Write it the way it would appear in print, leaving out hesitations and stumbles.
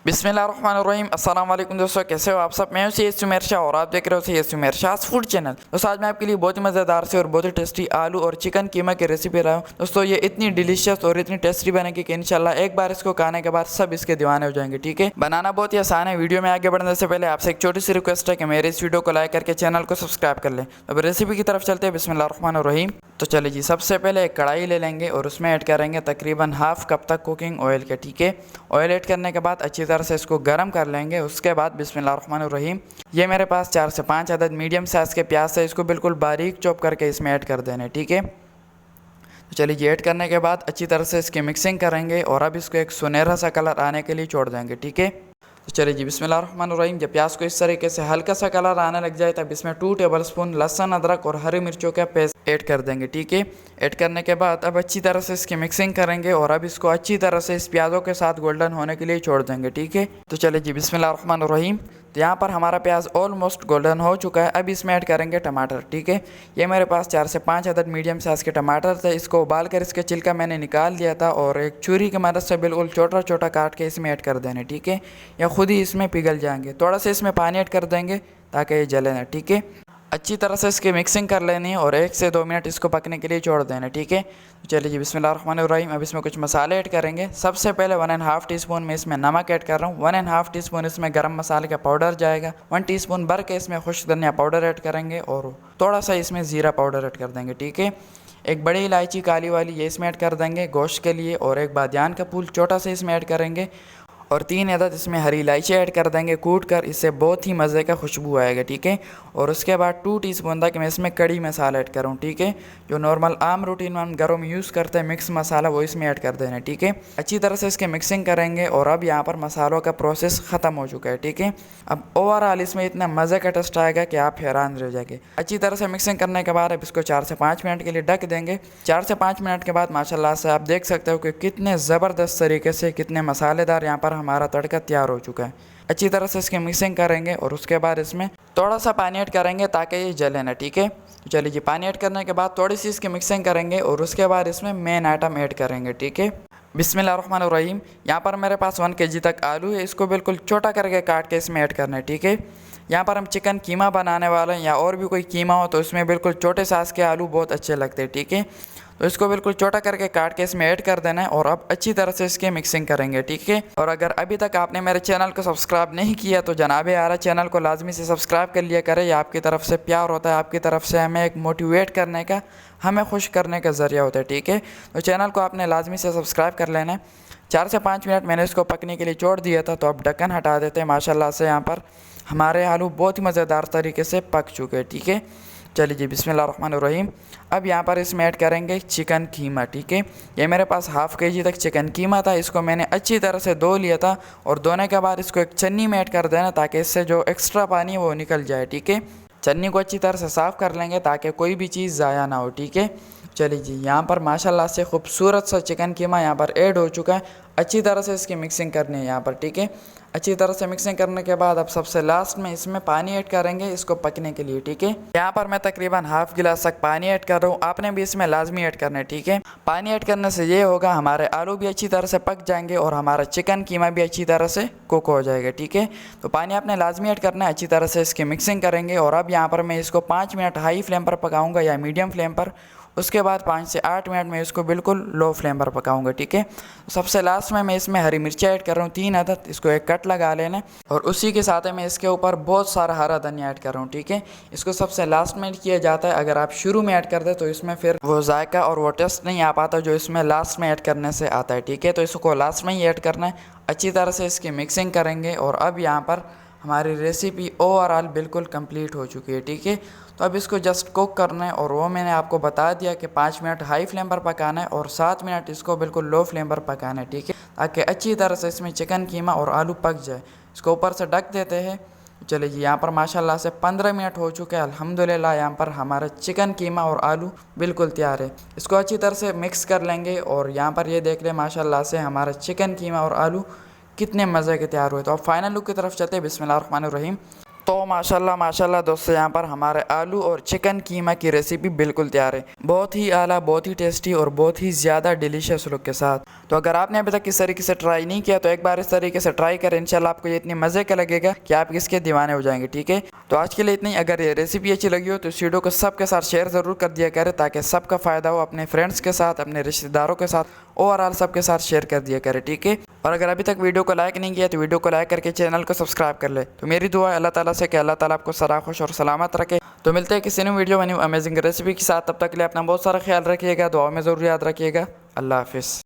बिस्मिल्लाहिर्रहमानिर्रहीम। अस्सलाम वालेकुम दोस्तों, कैसे हो आप सब। मैं हूं सैयद सुमेर शाह और आप देख रहे हो सैयद सुमेर शाह फूड चैनल। दोस्तों आज मैं आपके लिए बहुत ही मज़ेदार से और बहुत ही टेस्टी आलू और चिकन कीमा की रेसिपी लाया हूं। दोस्तों ये इतनी डिलीशियस और इतनी टेस्टी बनेगी कि इंशाल्लाह एक बार इसको खाने के बाद सब इसके दीवाने हो जाएंगे। ठीक है, बनाना बहुत ही आसान है। वीडियो में आगे बढ़ने से पहले आपसे एक छोटी सी रिक्वेस्ट है कि मेरे इस वीडियो को लाइक करके चैनल को सब्सक्राइब कर लें। अब रेसिपी की तरफ चलते हैं। बिस्मिल्लाहिर्रहमानिर्रहीम। तो चलिए जी, सबसे पहले एक कढ़ाई ले लेंगे और उसमें ऐड करेंगे तकरीबन हाफ कप तक कुकिंग ऑयल के। ठीक है, ऑयल ऐड करने के बाद अच्छी तरह से इसको गर्म कर लेंगे। उसके बाद बिस्मिल्लाहिर्रहमानिर्रहीम, ये मेरे पास 4 से 5 अदद मीडियम साइज़ के प्याज है, इसको बिल्कुल बारीक चॉप करके इसमें ऐड कर देने। ठीक है, तो चलिए ये ऐड करने के बाद अच्छी तरह से इसकी मिक्सिंग करेंगे और अब इसको एक सुनहरा सा कलर आने के लिए छोड़ देंगे। ठीक है, तो चलिए जी बिस्मिल्लाहिर्रहमानिर्रहीम, जब प्याज को इस तरीके से हल्का सा कलर आने लग जाए तब इसमें 2 टेबलस्पून लहसुन, अदरक और हरी मिर्चों का पेस्ट ऐड कर देंगे। ठीक है, ऐड करने के बाद अब अच्छी तरह से इसकी मिक्सिंग करेंगे और अब इसको अच्छी तरह से इस प्याज़ों के साथ गोल्डन होने के लिए छोड़ देंगे। ठीक है, तो चलिए जी बिस्मिल्लाहिर्रहमानिर्रहीम, तो यहाँ पर हमारा प्याज ऑलमोस्ट गोल्डन हो चुका है। अब इसमें ऐड करेंगे टमाटर। ठीक है, ये मेरे पास 4 से 5 अदद मीडियम साइज़ के टमाटर थे, इसको उबाल कर इसके छिलका मैंने निकाल दिया था और एक छुरी की मदद से बिल्कुल छोटा छोटा काट के इसमें ऐड कर देने। ठीक है, या खुद ही इसमें पिघल जाएंगे। थोड़ा सा इसमें पानी ऐड कर देंगे ताकि ये जले ना। ठीक है, अच्छी तरह से इसकी मिक्सिंग कर लेनी है और 1 से 2 मिनट इसको पकने के लिए छोड़ देना। ठीक है, तो चलिए जी बिस्मिल्लाहिर्रहमानिर्रहीम, अब इसमें कुछ मसाले ऐड करेंगे। सबसे पहले 1.5 टीस्पून में इसमें नमक ऐड कर रहा हूँ। 1.5 टीस्पून इसमें गरम मसाले का पाउडर जाएगा। 1 टीस्पून भर के इसमें खुश्क धनिया पाउडर ऐड करेंगे और थोड़ा सा इसमें ज़ीरा पाउडर ऐड कर देंगे। ठीक है, एक बड़ी इलायची काली वाली ये इसमें ऐड कर देंगे गोश्त के लिए और एक बादियान का फूल छोटा सा इसमें ऐड करेंगे और 3 अदद इसमें हरी इलायची ऐड कर देंगे कूट कर, इससे बहुत ही मज़े का खुशबू आएगा। ठीक है, और उसके बाद 2 टीस्पून तक मैं इसमें कड़ी मसाला ऐड करूँ। ठीक है, जो नॉर्मल आम रूटीन में हम घरों में यूज़ करते हैं मिक्स मसाला, वो इसमें ऐड कर देना। ठीक है, अच्छी तरह से इसके मिक्सिंग करेंगे और अब यहाँ पर मसालों का प्रोसेस ख़त्म हो चुका है। ठीक है, अब ओवरऑल इसमें इतना मज़े का टेस्ट आएगा कि आप हैरान रह जाएंगे। अच्छी तरह से मिक्सिंग करने के बाद अब इसको 4 से 5 मिनट के लिए ढक देंगे। 4 से 5 मिनट के बाद माशाल्लाह से आप देख सकते हो कि कितने ज़बरदस्त तरीके से, कितने मसालेदार यहाँ पर हमारा तड़का तैयार हो चुका है। अच्छी तरह से इसकी मिक्सिंग करेंगे और उसके बाद इसमें थोड़ा सा पानी ऐड करेंगे ताकि ये जले ना। ठीक है, तो चलिए जी, पानी ऐड करने के बाद थोड़ी सी इसकी मिक्सिंग करेंगे और उसके बाद इसमें मेन आइटम ऐड करेंगे। ठीक है, बिस्मिल्लाहिर्रहमानिर्रहीम, यहाँ पर मेरे पास 1 kg तक आलू है, इसको बिल्कुल छोटा करके काट के इसमें ऐड करना है। ठीक है, यहाँ पर हम चिकन कीमा बनाने वाले हैं या और भी कोई कीमा हो तो इसमें बिल्कुल छोटे साइज़ के आलू बहुत अच्छे लगते हैं। ठीक है, तो इसको बिल्कुल छोटा करके काट के इसमें ऐड कर देना है और अब अच्छी तरह से इसकी मिक्सिंग करेंगे। ठीक है, और अगर अभी तक आपने मेरे चैनल को सब्सक्राइब नहीं किया तो जनाबे आला चैनल को लाजमी से सब्सक्राइब कर लिया करें। यह आपकी तरफ से प्यार होता है, आपकी तरफ से हमें एक मोटिवेट करने का, हमें खुश करने का ज़रिया होता है। ठीक है, तो चैनल को आपने लाजमी से सब्सक्राइब कर लेना है। 4 से 5 मिनट मैंने इसको पकने के लिए छोड़ दिया था, तो अब ढक्कन हटा देते हैं। माशाल्लाह से यहाँ पर हमारे आलू बहुत ही मज़ेदार तरीके से पक चुके हैं। ठीक है, चलिए जी बिस्मिल्लाहिर्रहमानिर्रहीम, अब यहाँ पर इसमें ऐड करेंगे चिकन कीमा। ठीक है, ये मेरे पास हाफ़ kg तक चिकन कीमा था, इसको मैंने अच्छी तरह से धो लिया था और धोने के बाद इसको एक छन्नी में ऐड कर देना ताकि इससे जो एक्स्ट्रा पानी है वो निकल जाए। ठीक है, छन्नी को अच्छी तरह से साफ़ कर लेंगे ताकि कोई भी चीज़ ज़ाया ना हो। ठीक है, चलिए जी, यहाँ पर माशाल्लाह से खूबसूरत सा चिकन कीमा यहाँ पर ऐड हो चुका है। अच्छी तरह से इसकी मिक्सिंग करनी है यहाँ पर। ठीक है, अच्छी तरह से मिक्सिंग करने के बाद अब सबसे लास्ट में इसमें पानी ऐड करेंगे इसको पकने के लिए। ठीक है, यहाँ पर मैं तकरीबन हाफ गिलास तक पानी ऐड कर रहा हूँ, आपने भी इसमें लाजमी ऐड करना है। ठीक है, पानी ऐड करने से ये होगा हमारे आलू भी अच्छी तरह से पक जाएंगे और हमारा चिकन कीमा भी अच्छी तरह से कुक हो जाएगा। ठीक है, तो पानी आपने लाजमी ऐड करना है। अच्छी तरह से इसकी मिक्सिंग करेंगे और अब यहाँ पर मैं इसको 5 मिनट हाई फ्लेम पर पकाऊँगा या मीडियम फ्लेम पर। उसके बाद 5 से 8 मिनट में इसको बिल्कुल लो फ्लेम पर पकाऊंगा। ठीक है, सबसे लास्ट में मैं इसमें हरी मिर्ची ऐड कर रहा हूँ 3 अदद, इसको एक कट लगा लेना और उसी के साथ मैं इसके ऊपर बहुत सारा हरा धनिया ऐड कर रहा हूँ। ठीक है, इसको सबसे लास्ट में किया जाता है, अगर आप शुरू में ऐड कर दे तो इसमें फिर वो जायका और वो टेस्ट नहीं आ पाता जो इसमें लास्ट में ऐड करने से आता है। ठीक है, तो इसको लास्ट में ही ऐड करना है। अच्छी तरह से इसकी मिक्सिंग करेंगे और अब यहाँ पर हमारी रेसिपी ओवरऑल बिल्कुल कंप्लीट हो चुकी है। ठीक है, तो अब इसको जस्ट कुक करना है और वो मैंने आपको बता दिया कि 5 मिनट हाई फ्लेम पर पकाना है और 7 मिनट इसको बिल्कुल लो फ्लेम पर पकाना है। ठीक है, ताकि अच्छी तरह से इसमें चिकन कीमा और आलू पक जाए। इसको ऊपर से ढक देते हैं। चलिए जी, यहाँ पर माशाल्लाह से 15 मिनट हो चुके हैं। अल्हम्दुलिल्लाह यहाँ पर हमारा चिकन कीमा और आलू बिल्कुल तैयार है। इसको अच्छी तरह से मिक्स कर लेंगे और यहाँ पर ये देख लें माशाल्लाह से हमारा चिकन कीमा और आलू कितने मज़े के तैयार हुए। तो अब फाइनल लुक की तरफ चलते हैं। बिस्मिल्लाहिर्रहमानिर्रहीम, तो माशाल्लाह माशाल्लाह दोस्तों, यहाँ पर हमारे आलू और चिकन कीमा की रेसिपी बिल्कुल तैयार है। बहुत ही आला, बहुत ही टेस्टी और बहुत ही ज़्यादा डिलीशियस लुक के साथ। तो अगर आपने अभी तक इस तरीके से ट्राई नहीं किया तो एक बार इस तरीके से ट्राई करें, इंशाल्लाह आपको ये इतनी मज़े का लगेगा कि आप इसके दीवाने हो जाएंगे। ठीक है, तो आज के लिए इतनी। अगर ये रेसिपी अच्छी लगी हो तो इस वीडियो को सबके साथ शेयर ज़रूर कर दिया करें ताकि सबका फ़ायदा हो। अपने फ्रेंड्स के साथ, अपने रिश्तेदारों के साथ, ओवरऑल सबके साथ शेयर कर दिया करें। ठीक है, और अगर अभी तक वीडियो को लाइक नहीं किया तो वीडियो को लाइक करके चैनल को सब्सक्राइब कर ले। तो मेरी दुआ है अल्लाह ताला से कि अल्लाह ताला आपको सदा खुश और सलामत रखे। तो मिलते हैं किसी न्यू वीडियो में न्यू अमेजिंग रेसिपी के साथ। तब तक के लिए अपना बहुत सारा ख्याल रखिएगा, दुआ में ज़रूर याद रखिएगा। अल्लाह हाफिज़।